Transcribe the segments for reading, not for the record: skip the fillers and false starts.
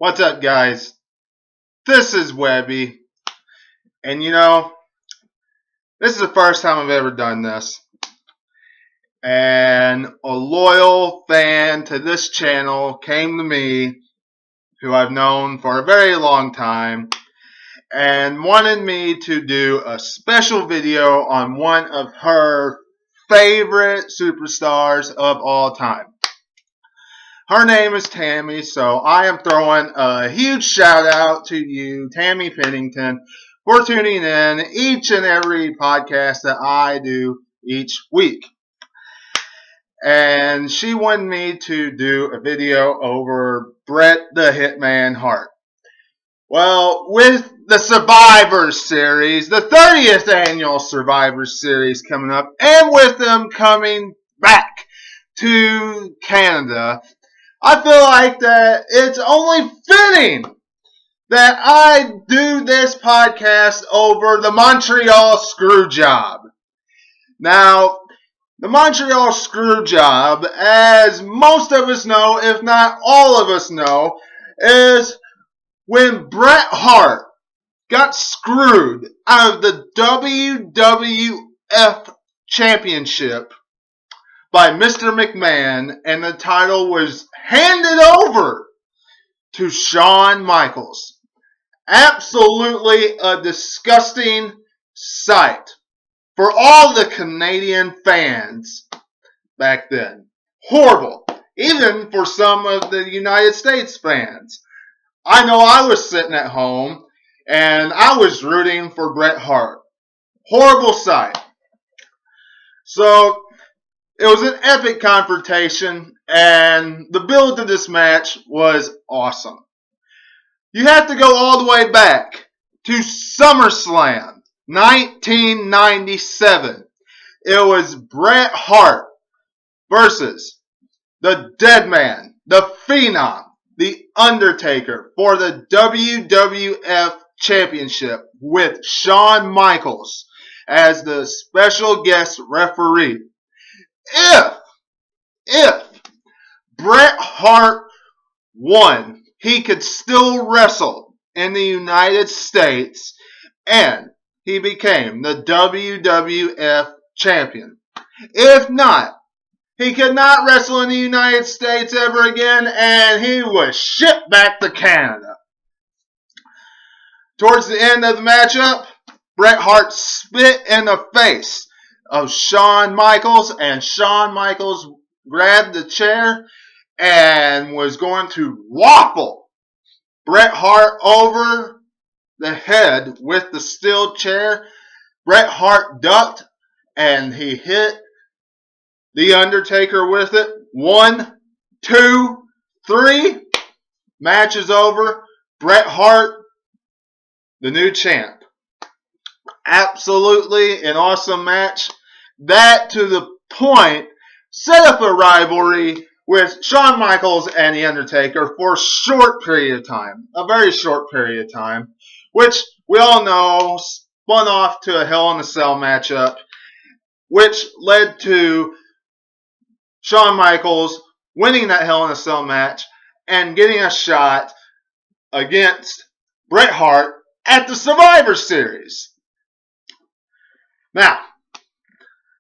What's up, guys? This is Webby, and this is the first time I've ever done this. And a loyal fan to this channel came to me, who I've known for a very long time, and wanted me to do a special video on one of her favorite superstars of all time. Her name is Tammy, so I am throwing a huge shout out to you, Tammy Pennington, for tuning in each and every podcast that I do each week. And she wanted me to do a video over Bret the Hitman Hart. Well, with the Survivor Series, the 30th annual Survivor Series coming up, and with them coming back to Canada, I feel like that it's only fitting that I do this podcast over the Montreal Screwjob. Now, the Montreal Screwjob, as most of us know, if not all of us know, is when Bret Hart got screwed out of the WWF Championship by Mr. McMahon, and the title was handed over to Shawn Michaels. Absolutely a disgusting sight for all the Canadian fans back then. Horrible. Even for some of the United States fans. I know I was sitting at home and I was rooting for Bret Hart. Horrible sight. So it was an epic confrontation, and the build to this match was awesome. You have to go all the way back to SummerSlam 1997. It was Bret Hart versus the Deadman, the Phenom, the Undertaker for the WWF Championship with Shawn Michaels as the special guest referee. If Bret Hart won, he could still wrestle in the United States, and he became the WWF champion. If not, he could not wrestle in the United States ever again, and he was shipped back to Canada. Towards the end of the matchup, Bret Hart spit in the face of Shawn Michaels, and Shawn Michaels grabbed the chair and was going to waffle Bret Hart over the head with the steel chair. Bret Hart ducked and he hit the Undertaker with it. 1, 2, 3. Match is over. Bret Hart, the new champ. Absolutely an awesome match. That, to the point, set up a rivalry with Shawn Michaels and The Undertaker for a short period of time. A very short period of time. Which, we all know, spun off to a Hell in a Cell matchup, which led to Shawn Michaels winning that Hell in a Cell match and getting a shot against Bret Hart at the Survivor Series. Now,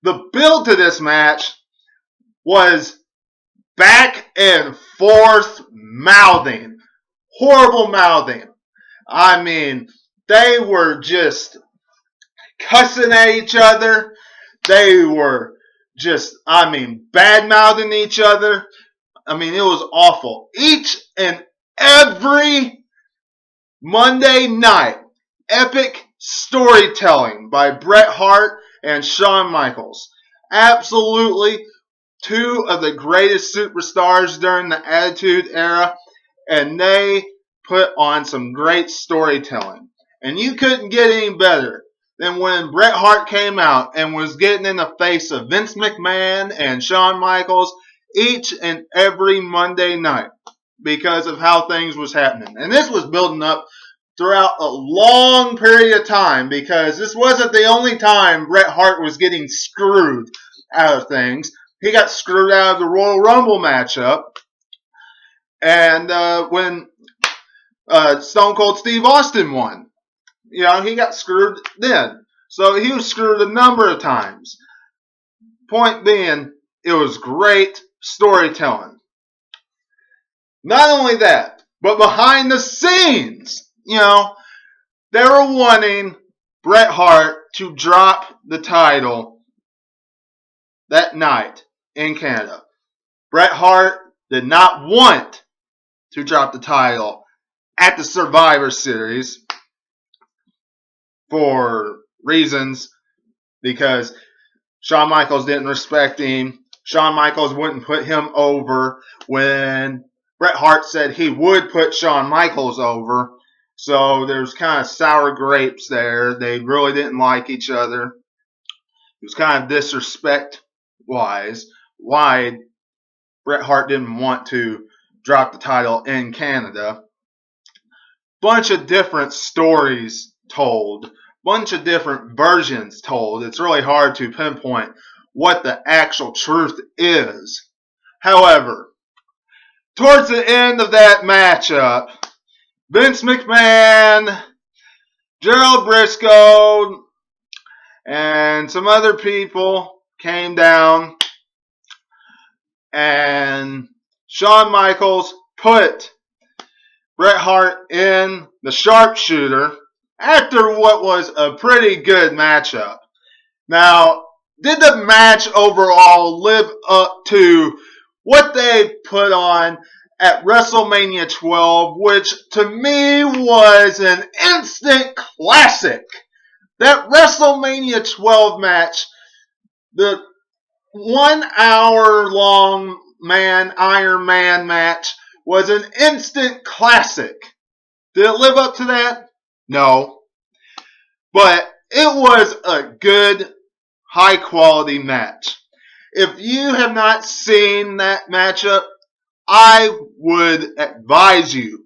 the build to this match was back and forth mouthing. Horrible mouthing. I mean, they were just cussing at each other. They were just, bad mouthing each other. I mean, it was awful. Each and every Monday night, epic storytelling by Bret Hart and Shawn Michaels. Absolutely two of the greatest superstars during the Attitude Era, and they put on some great storytelling. And you couldn't get any better than when Bret Hart came out and was getting in the face of Vince McMahon and Shawn Michaels each and every Monday night because of how things was happening. And this was building up throughout a long period of time, because this wasn't the only time Bret Hart was getting screwed out of things. He got screwed out of the Royal Rumble matchup. And when Stone Cold Steve Austin won. You know, he got screwed then. So he was screwed a number of times. Point being, it was great storytelling. Not only that, but behind the scenes, you know, they were wanting Bret Hart to drop the title that night in Canada. Bret Hart did not want to drop the title at the Survivor Series for reasons because Shawn Michaels didn't respect him. Shawn Michaels wouldn't put him over when Bret Hart said he would put Shawn Michaels over. So there's kind of sour grapes there. They really didn't like each other. It was kind of disrespect-wise why Bret Hart didn't want to drop the title in Canada. Bunch of different stories told. Bunch of different versions told. It's really hard to pinpoint what the actual truth is. However, towards the end of that matchup, Vince McMahon, Gerald Briscoe, and some other people came down, and Shawn Michaels put Bret Hart in the sharpshooter after what was a pretty good matchup. Now, did the match overall live up to what they put on at WrestleMania 12, which to me was an instant classic? That WrestleMania 12 match, the 1 hour long Iron Man match, was an instant classic. Did it live up to that? No. But it was a good, high quality match. If you have not seen that matchup, I would advise you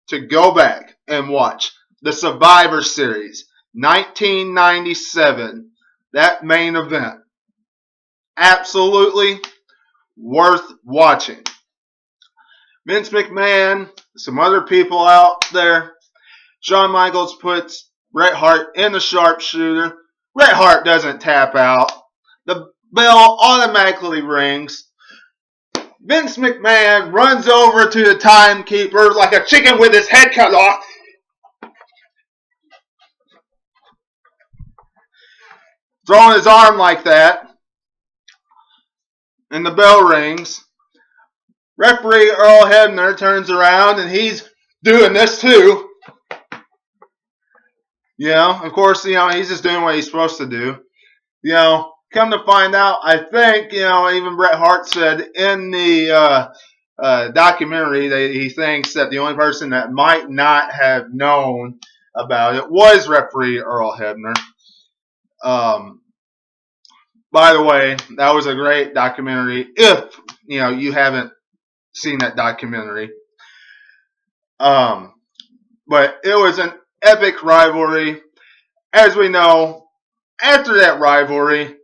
to go back and watch the Survivor Series 1997, that main event. Absolutely worth watching. Vince McMahon, some other people out there. Shawn Michaels puts Bret Hart in the sharpshooter. Bret Hart doesn't tap out. The bell automatically rings. Vince McMahon runs over to the timekeeper like a chicken with his head cut off. Throwing his arm like that. And the bell rings. Referee Earl Hebner turns around and he's doing this too. You know, of course, you know, he's just doing what he's supposed to do. You know, come to find out, I think, you know, even Bret Hart said in the documentary that he thinks that the only person that might not have known about it was referee Earl Hebner. By the way, that was a great documentary. If, you know, you haven't seen that documentary. But it was an epic rivalry. As we know, after that rivalry,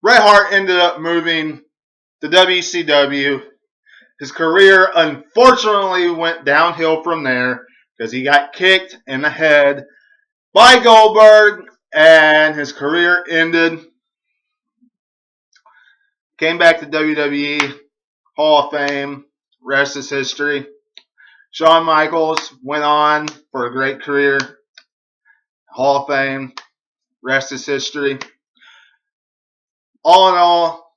Bret Hart ended up moving to WCW. His career unfortunately went downhill from there because he got kicked in the head by Goldberg and his career ended. Came back to WWE, Hall of Fame, rest is history. Shawn Michaels went on for a great career, Hall of Fame, rest is history. All in all,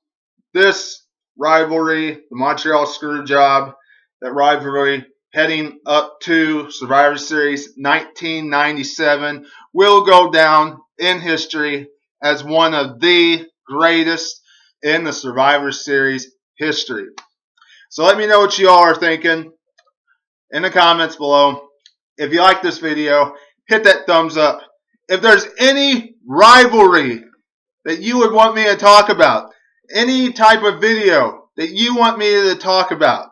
this rivalry, the Montreal Screwjob, that rivalry heading up to Survivor Series 1997 will go down in history as one of the greatest in the Survivor Series history. So let me know what you all are thinking in the comments below. If you like this video, hit that thumbs up. If there's any rivalry that you would want me to talk about, any type of video that you want me to talk about,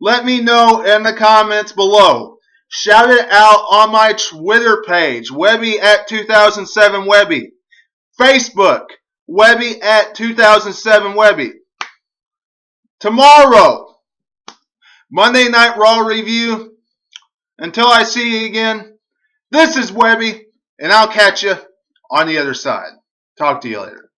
let me know in the comments below. Shout it out on my Twitter page, Webby at 2007 Webby. Facebook, Webby at 2007 Webby. Tomorrow, Monday Night Raw review Until I see you again, this is Webby, and I'll catch you on the other side. Talk to you later.